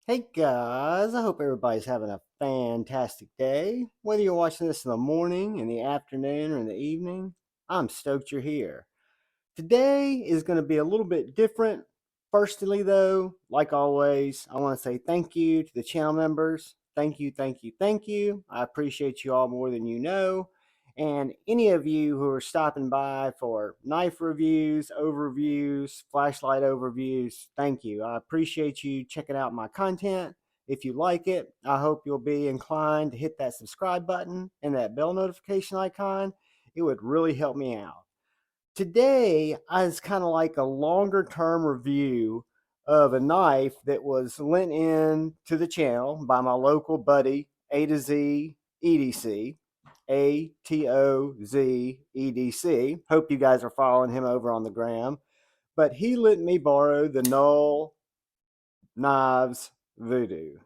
Hey guys, I hope everybody's having a fantastic day. Whether you're watching this in the morning, in the afternoon, or in the evening, I'm stoked you're here. Today is going to be a little bit different. Firstly, though, like always, I want to say thank you to the channel members. Thank you, thank you, thank you. I appreciate you all more than you know. And any of you who are stopping by for knife reviews, overviews, flashlight overviews, thank you. I appreciate you checking out my content. If you like it, I hope you'll be inclined to hit that subscribe button and that bell notification icon. It would really help me out. Today is kind of like a longer term review of a knife that was lent in to the channel by my local buddy A to Z EDC. ATOZ EDC. Hope you guys are following him over on the gram. But he let me borrow the Null Knives Voodoo.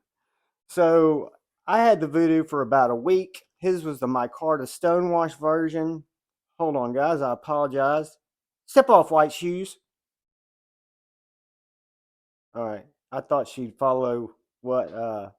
So I had the Voodoo for about a week. His was the micarta stonewash version. Hold on, guys. I apologize. Step off, white shoes. All right. I thought she'd follow what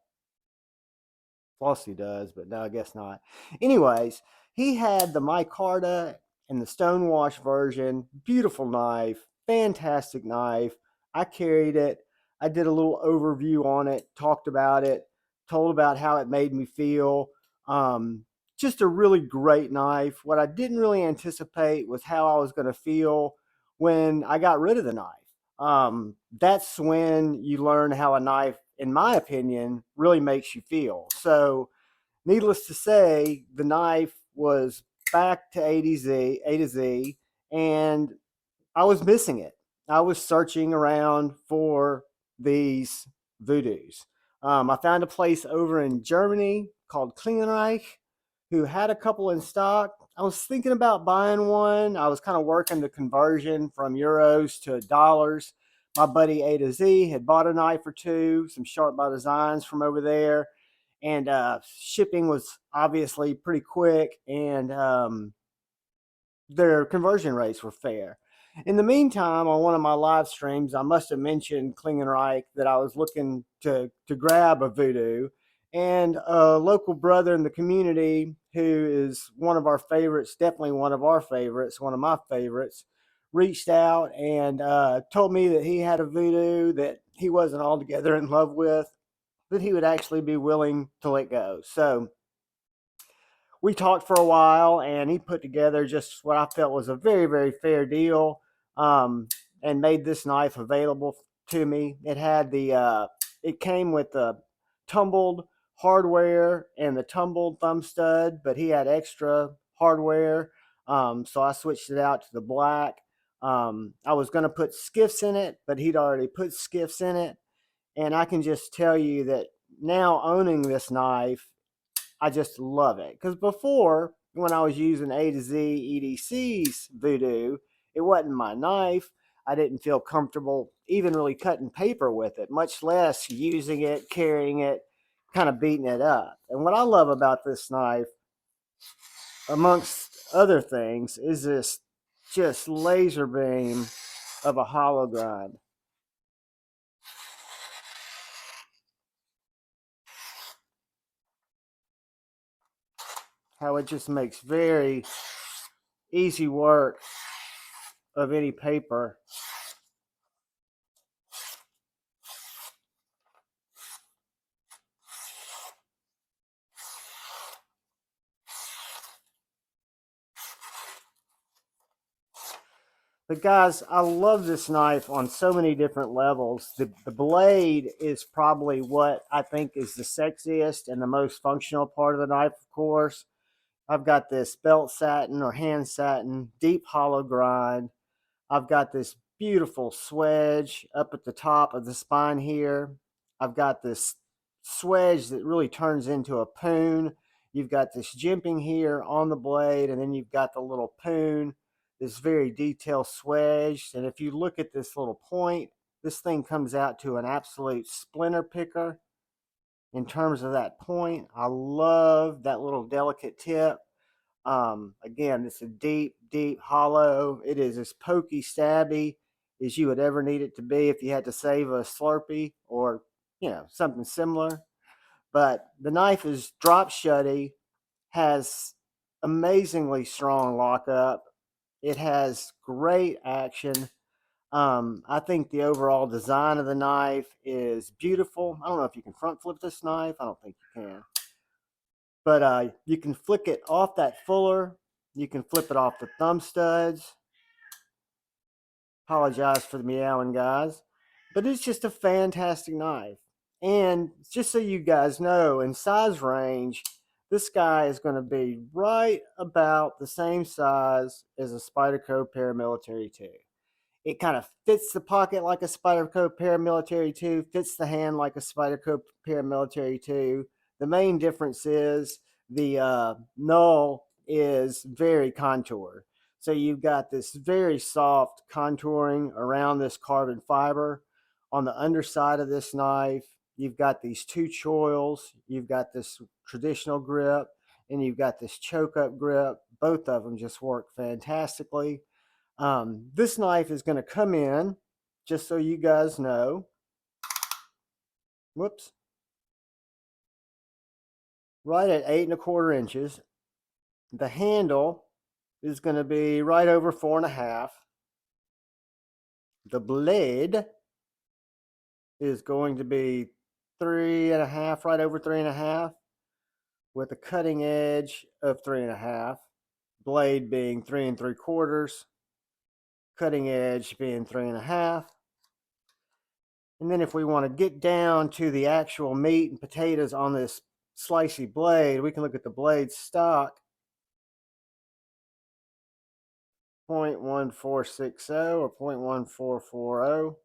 Flossie does, but no, I guess not. Anyways, he had the micarta and the stonewash version. Beautiful knife. Fantastic knife. I carried it. I did a little overview on it, talked about it, told about how it made me feel. Um, just a really great knife. What I didn't really anticipate was how I was going to feel when I got rid of the knife. That's when you learn how a knife, in my opinion, really makes you feel. So, needless to say, the knife was back to A to Z, and I was missing it. I was searching around for these voodoos. I found a place over in Germany called Klingenreich who had a couple in stock. I was thinking about buying one. I was kind of working the conversion from euros to dollars. My buddy A to Z had bought a knife or two, some Sharp by Designs from over there, and shipping was obviously pretty quick, and their conversion rates were fair. In the meantime, on one of my live streams, I must have mentioned Klingenreich that I was looking to grab a voodoo, and a local brother in the community who is one of our favorites, definitely one of our favorites, one of my favorites, reached out and told me that he had a voodoo that he wasn't altogether in love with, that he would actually be willing to let go. So we talked for a while, and he put together just what I felt was a very, very fair deal, um, and made this knife available to me. It came with the tumbled hardware and the tumbled thumb stud, but he had extra hardware, so I switched it out to the black. I was going to put skiffs in it, but he'd already put skiffs in it, and I can just tell you that now owning this knife, I just love it. Because before, when I was using A to Z EDC's Voodoo, it wasn't my knife. I didn't feel comfortable even really cutting paper with it, much less using it, carrying it, kind of beating it up. And what I love about this knife, amongst other things, is this just laser beam of a hollow grind. How it just makes very easy work of any paper. But guys, I love this knife on so many different levels. The blade is probably what I think is the sexiest and the most functional part of the knife, of course. I've got this belt satin or hand satin, deep hollow grind. I've got this beautiful swedge up at the top of the spine here. I've got this swedge that really turns into a poon. You've got this jimping here on the blade, and then you've got the little poon, this very detailed swedge. And if you look at this little point, this thing comes out to an absolute splinter picker in terms of that point. I love that little delicate tip. Again, it's a deep, deep hollow. It is as pokey, stabby as you would ever need it to be if you had to save a Slurpee or something similar. But the knife is drop shutty, has amazingly strong lockup. It has great action. I think the overall design of the knife is beautiful. I don't know if you can front flip this knife. I don't think you can. But you can flick it off that fuller. You can flip it off the thumb studs. Apologize for the meowing, guys. But it's just a fantastic knife. And just so you guys know, in size range, this guy is going to be right about the same size as a Spyderco Paramilitary 2. It kind of fits the pocket like a Spyderco Paramilitary 2, fits the hand like a Spyderco Paramilitary 2. The main difference is the null is very contoured. So you've got this very soft contouring around this carbon fiber. On the underside of this knife, you've got these two choils. You've got this traditional grip, and you've got this choke up grip. Both of them just work fantastically. This knife is going to come in, just so you guys know. Whoops. Right at 8¼ inches. The handle is going to be right over 4.5. The blade is going to be 3.5, right over 3.5, with a cutting edge of 3.5. Blade being 3 3/4, cutting edge being 3.5. And then if we want to get down to the actual meat and potatoes on this slicey blade, we can look at the blade stock, 0.1460 or 0.1440.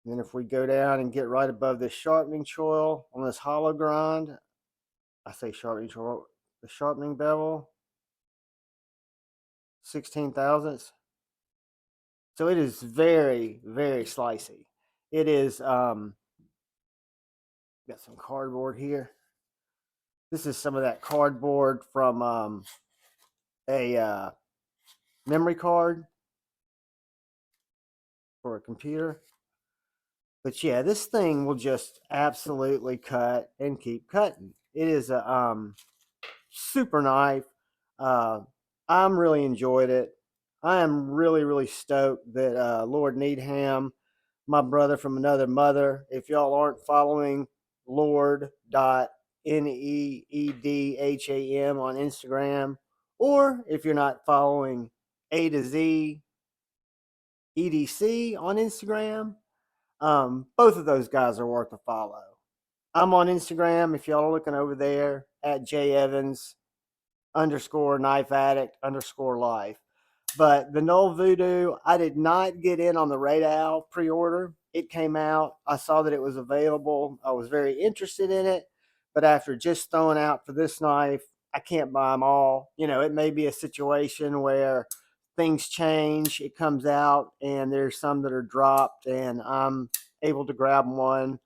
And then if we go down and get right above this sharpening choil on this hollow grind, I say sharpening choil, the sharpening bevel, 16 thousandths. So it is very, very slicey. It is, got some cardboard here. This is some of that cardboard from a memory card for a computer. But yeah, this thing will just absolutely cut and keep cutting. It is a super knife. Uh, I'm really enjoyed it. I am really, really stoked that Lord Needham, my brother from another mother, if y'all aren't following Lord.Needham on Instagram, or if you're not following A to Z EDC on Instagram, both of those guys are worth a follow. I'm on Instagram if y'all are looking over there at JEvans_knife addict_life. But the Null Voodoo, I did not get in on the Raiden pre-order. It came out. I saw that it was available. I was very interested in it. But after just throwing out for this knife, I can't buy them all. It may be a situation where things change. It comes out and there's some that are dropped and I'm able to grab one.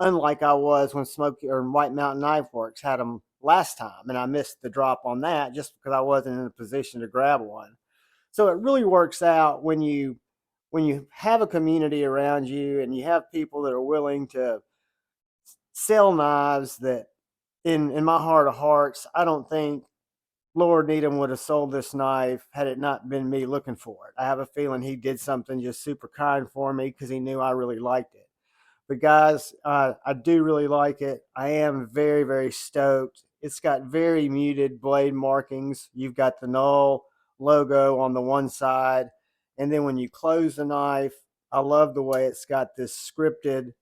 Unlike I was when Smoky or White Mountain Knife Works had them last time. And I missed the drop on that just because I wasn't in a position to grab one. So it really works out when you have a community around you and you have people that are willing to sell knives that in my heart of hearts, I don't think Lord Needham would have sold this knife had it not been me looking for it. I have a feeling he did something just super kind for me because he knew I really liked it. But guys, I do really like it. I am very, very stoked. It's got very muted blade markings. You've got the Null logo on the one side. And then when you close the knife, I love the way it's got this scripted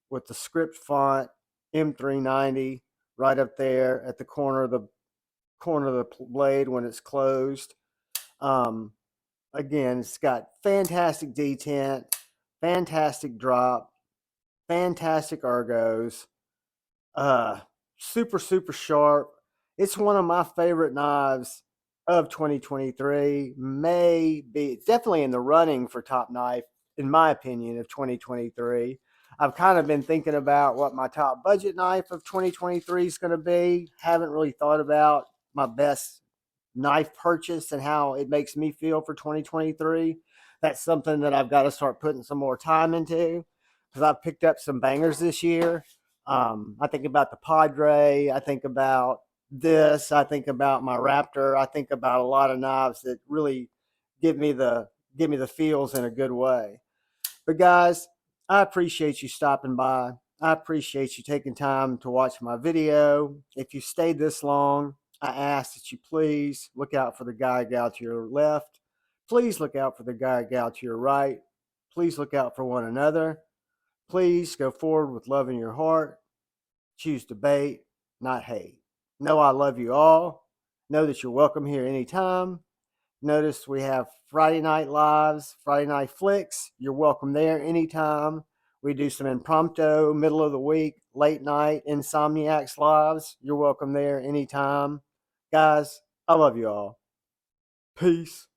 with the script font M390 right up there at the corner of the blade when it's closed. Again, it's got fantastic detent, fantastic drop, fantastic ergos, super, super sharp. It's one of my favorite knives of 2023. It's definitely in the running for top knife, in my opinion, of 2023. I've kind of been thinking about what my top budget knife of 2023 is going to be. Haven't really thought about my best knife purchase and how it makes me feel for 2023. That's something that I've got to start putting some more time into. because I've picked up some bangers this year. I think about the Padre. I think about this. I think about my Raptor. I think about a lot of knives that really give me the feels in a good way. But guys, I appreciate you stopping by. I appreciate you taking time to watch my video. If you stayed this long, I ask that you please look out for the guy or gal to your left. Please look out for the guy or gal to your right. Please look out for one another. Please go forward with love in your heart. Choose debate, not hate. Know I love you all. Know that you're welcome here anytime. Notice we have Friday night lives, Friday night flicks. You're welcome there anytime. We do some impromptu, middle of the week, late night, Insomniacs lives. You're welcome there anytime. Guys, I love you all. Peace.